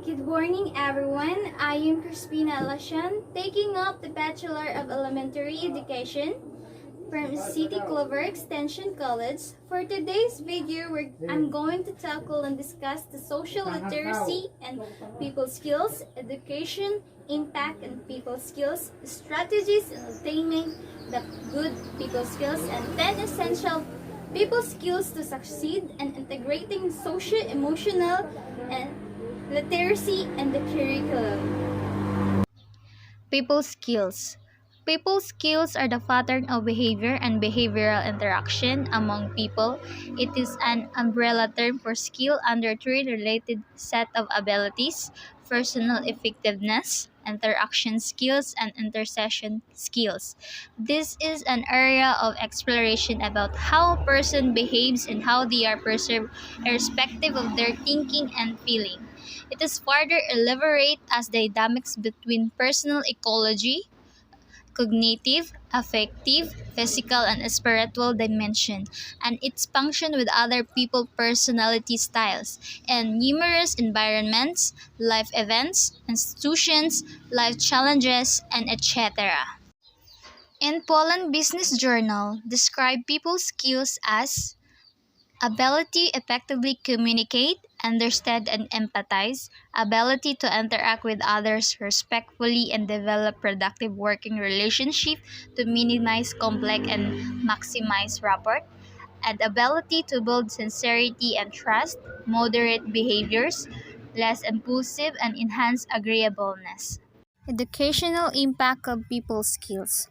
Good morning, everyone. I am Crispina Lashan, taking up the Bachelor of Elementary Education from City Clover Extension College. For today's video, I'm going to tackle and discuss the social literacy and people skills, education, impact and people skills, strategies in attaining the good people skills, and 10 essential people skills to succeed and integrating socio-emotional and literacy in the curriculum. People skills. People skills are the pattern of behavior and behavioral interaction among people. It is an umbrella term for skill under three related set of abilities: personal effectiveness, interaction skills, and intercession skills. This is an area of exploration about how a person behaves and how they are perceived irrespective of their thinking and feeling. It is further elaborate as dynamics between personal ecology, cognitive, affective, physical, and spiritual dimension, and its function with other people personality styles, and numerous environments, life events, institutions, life challenges, and etc. In Poland Business Journal, describe people skills as ability effectively communicate, understand and empathize, ability to interact with others respectfully and develop productive working relationship to minimize conflict and maximize rapport, and ability to build sincerity and trust, moderate behaviors, less impulsive and enhance agreeableness. Educational impact of people skills.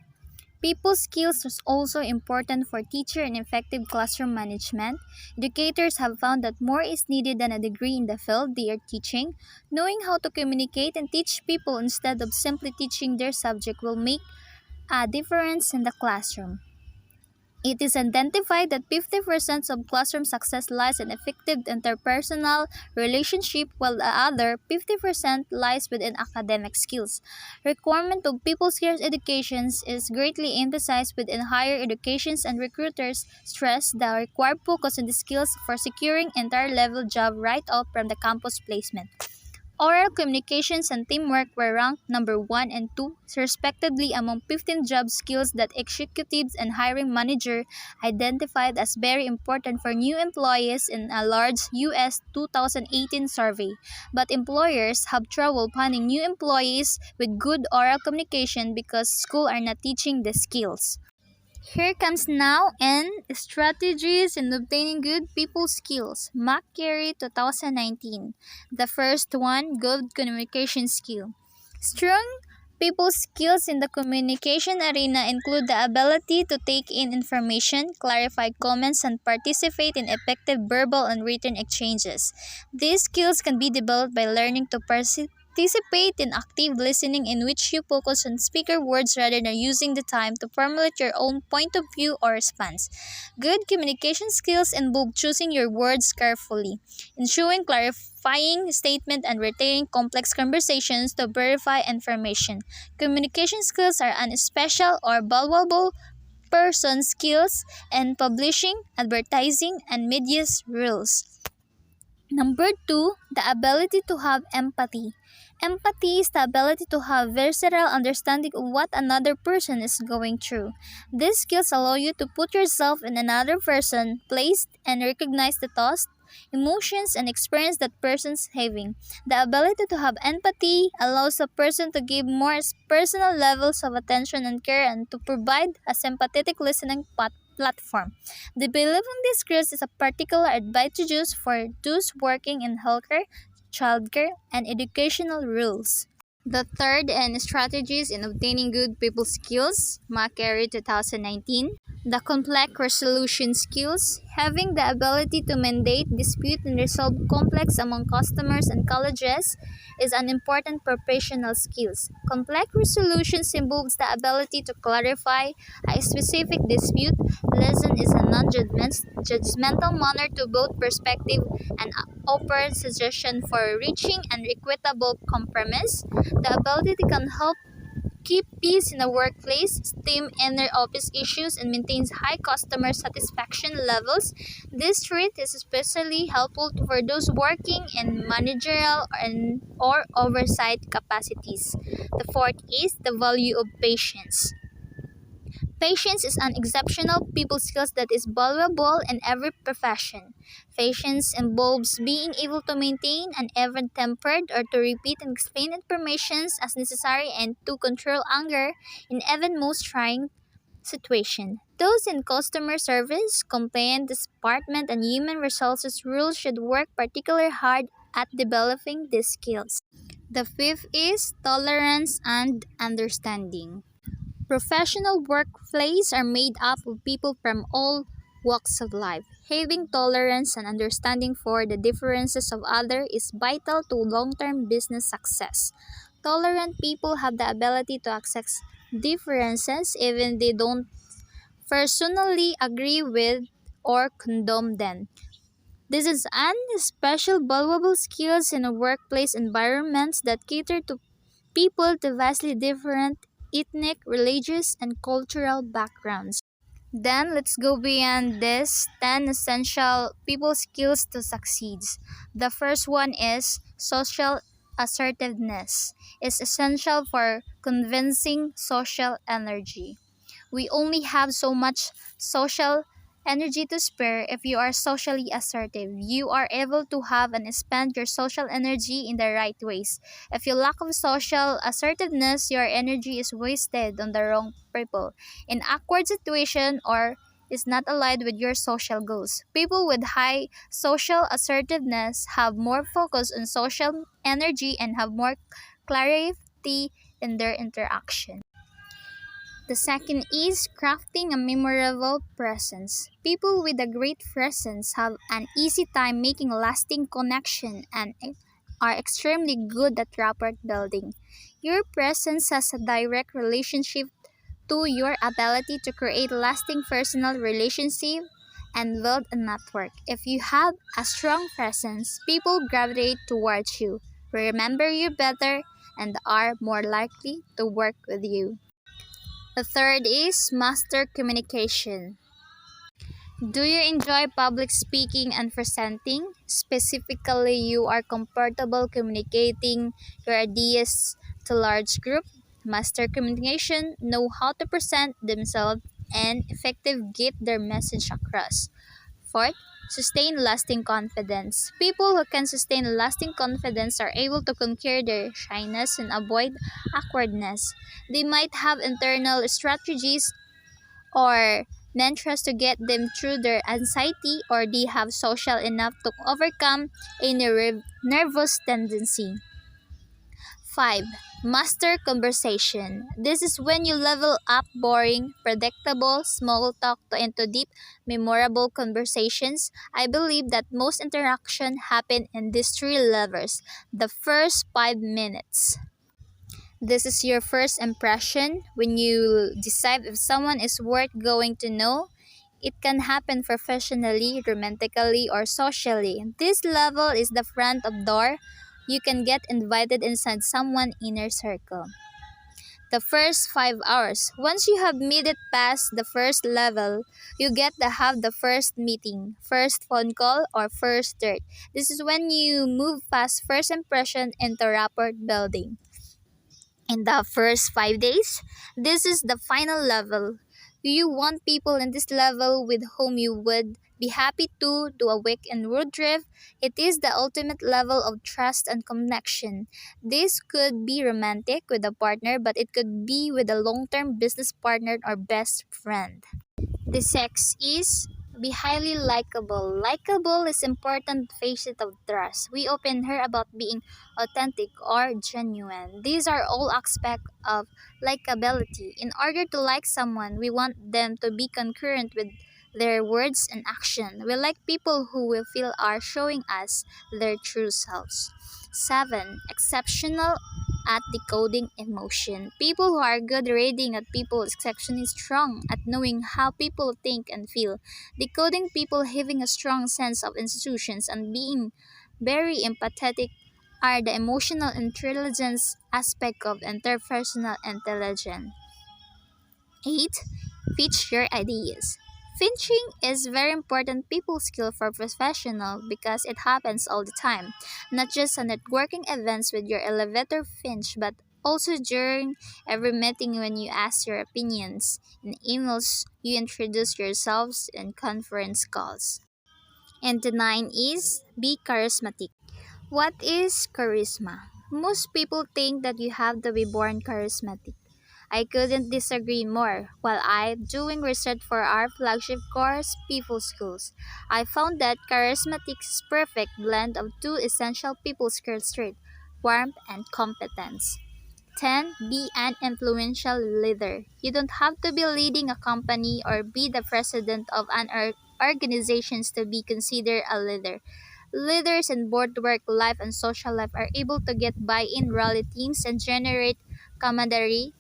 People skills is also important for teacher and effective classroom management. Educators have found that more is needed than a degree in the field they are teaching. Knowing how to communicate and teach people instead of simply teaching their subject will make a difference in the classroom. It is identified that 50% of classroom success lies in effective interpersonal relationship while the other 50% lies within academic skills. Requirement of people skills educations is greatly emphasized within higher educations and recruiters stress the required focus on the skills for securing entire level job right off from the campus placement. Oral communications and teamwork were ranked number 1 and 2, respectively, among 15 job skills that executives and hiring manager identified as very important for new employees in a large US 2018 survey. But employers have trouble finding new employees with good oral communication because schools are not teaching the skills. Here comes now and strategies in obtaining good people skills. McCary 2019. The first one, good communication skill. Strong people skills in the communication arena include the ability to take in information, clarify comments, and participate in effective verbal and written exchanges. These skills can be developed by learning to participate in active listening in which you focus on speaker words rather than using the time to formulate your own point of view or response. Good communication skills involve choosing your words carefully, ensuring clarifying statement and retaining complex conversations to verify information. Communication skills are an special or valuable person skills in publishing, advertising, and media's rules. Number two, the ability to have empathy. Empathy is the ability to have visceral understanding of what another person is going through. These skills allow you to put yourself in another person's place and recognize the thoughts, emotions, and experience that person's having. The ability to have empathy allows a person to give more personal levels of attention and care and to provide a sympathetic listening platform. Developing these skills is a particular advantageous for those working in healthcare, childcare, and educational roles. The third and strategies in obtaining good people skills, McCary 2019. The complex resolution skills, having the ability to mediate, dispute, and resolve conflicts among customers and colleges is an important professional skills. Complex resolutions involves the ability to clarify a specific dispute. Lesson is a non-judgmental manner to both perspective and offer suggestion for reaching an equitable compromise. The ability can help keep peace in the workplace, stem inner office issues, and maintains high customer satisfaction levels. This trait is especially helpful for those working in managerial or oversight capacities. The fourth is the value of patience. Patience is an exceptional people skill that is valuable in every profession. Patience involves being able to maintain an even tempered or to repeat and explain information as necessary and to control anger in even most trying situation. Those in customer service, compliance department, and human resources roles should work particularly hard at developing these skills. The fifth is tolerance and understanding. Professional workplaces are made up of people from all walks of life. Having tolerance and understanding for the differences of others is vital to long-term business success. Tolerant people have the ability to accept differences even they don't personally agree with or condone them. This is an special valuable skills in a workplace environments that cater to people to vastly different ethnic, religious, and cultural backgrounds. Then let's go beyond this 10 essential people skills to succeed. The first one is social assertiveness. It's essential for convincing social energy. We only have so much social energy to spare if you are socially assertive. You are able to have and spend your social energy in the right ways. If you lack of social assertiveness, your energy is wasted on the wrong people, in awkward situation, or is not aligned with your social goals. People with high social assertiveness have more focus on social energy and have more clarity in their interaction. The second is crafting a memorable presence. People with a great presence have an easy time making lasting connection and are extremely good at rapport building. Your presence has a direct relationship to your ability to create lasting personal relationship and build a network. If you have a strong presence, people gravitate towards you, remember you better, and are more likely to work with you. The third is master communication. Do you enjoy public speaking and presenting? Specifically, you are comfortable communicating your ideas to large group. Master communication know how to present themselves and effective get their message across. Fourth, sustain lasting confidence. People who can sustain lasting confidence are able to conquer their shyness and avoid awkwardness. They might have internal strategies or mantras to get them through their anxiety, or they have social enough to overcome a nervous tendency. 5. Master conversation. This is when you level up boring, predictable, small talk into deep, memorable conversations. I believe that most interaction happen in these three levels. The first 5 minutes. This is your first impression when you decide if someone is worth going to know. It can happen professionally, romantically, or socially. This level is the front of door. You can get invited inside someone's inner circle. The first 5 hours. Once you have made it past the first level, you get to have the first meeting, first phone call, or first date. This is when you move past first impression into rapport building. In the first 5 days, this is the final level. You want people in this level with whom you would be happy to do a week in road trip. It is the ultimate level of trust and connection. This could be romantic with a partner, but it could be with a long-term business partner or best friend. The sex is be highly likable. Likable is important facet of trust. We often hear about being authentic or genuine. These are all aspects of likability. In order to like someone, we want them to be concurrent with their words and action. We like people who will feel are showing us their true selves. 7. Exceptional at decoding emotion. People who are good reading at people is exceptionally strong at knowing how people think and feel. Decoding people having a strong sense of institutions and being very empathetic are the emotional intelligence aspect of interpersonal intelligence. 8. Pitch your ideas. Pitching is very important people skill for professional because it happens all the time, not just at networking events with your elevator pitch, but also during every meeting when you ask your opinions, in emails you introduce yourselves, in conference calls. And the 9 is be charismatic. What is charisma? Most people think that you have to be born charismatic. I couldn't disagree more. While I doing research for our flagship course, People Schools, I found that charismatic is perfect blend of two essential people skills traits, warmth and competence. 10. Be an influential leader. You don't have to be leading a company or be the president of an organization to be considered a leader. Leaders in both work life and social life are able to get buy-in, rally teams, and generate camaraderie.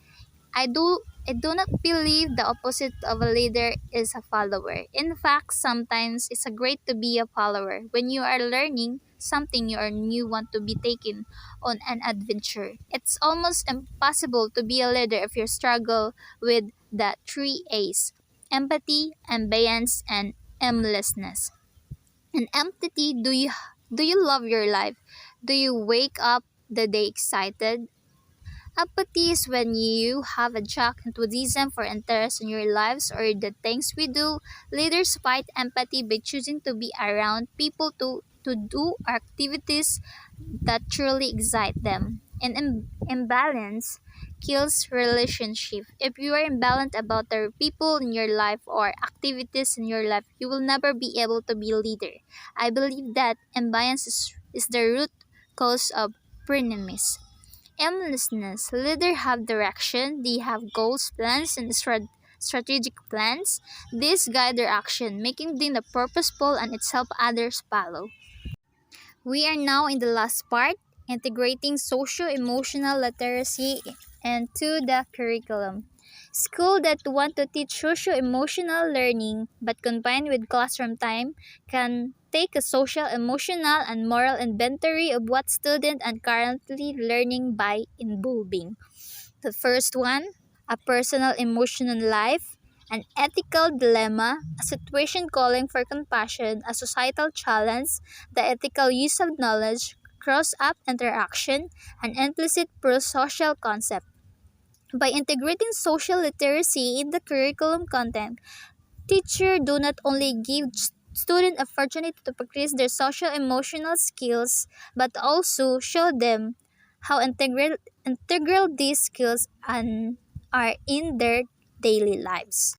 I do not believe the opposite of a leader is a follower. In fact, sometimes it's a great to be a follower. When you are learning something you are new want to be taken on an adventure. It's almost impossible to be a leader if you struggle with the three A's: empathy, ambience, and aimlessness. And empathy, do you love your life? Do you wake up the day excited? Apathy is when you have a jack enthusiasm for interest in your lives or the things we do. Leaders fight empathy by choosing to be around people to do activities that truly excite them. And imbalance kills relationship. If you are imbalanced about the people in your life or activities in your life, you will never be able to be a leader. I believe that imbalance is the root cause of frenemies. Aimlessness. Leaders have direction, they have goals, plans, and strategic plans. These guide their action, making them the purposeful and it's help others follow. We are now in the last part, integrating socio-emotional literacy into the curriculum. School that want to teach socio-emotional learning but combined with classroom time can take a social, emotional, and moral inventory of what students are currently learning by involving. The first one, a personal emotional life, an ethical dilemma, a situation calling for compassion, a societal challenge, the ethical use of knowledge, cross-up interaction, an implicit pro-social concept. By integrating social literacy in the curriculum content, teachers do not only give students a opportunity to practice their social emotional skills, but also show them how integral these skills are in their daily lives.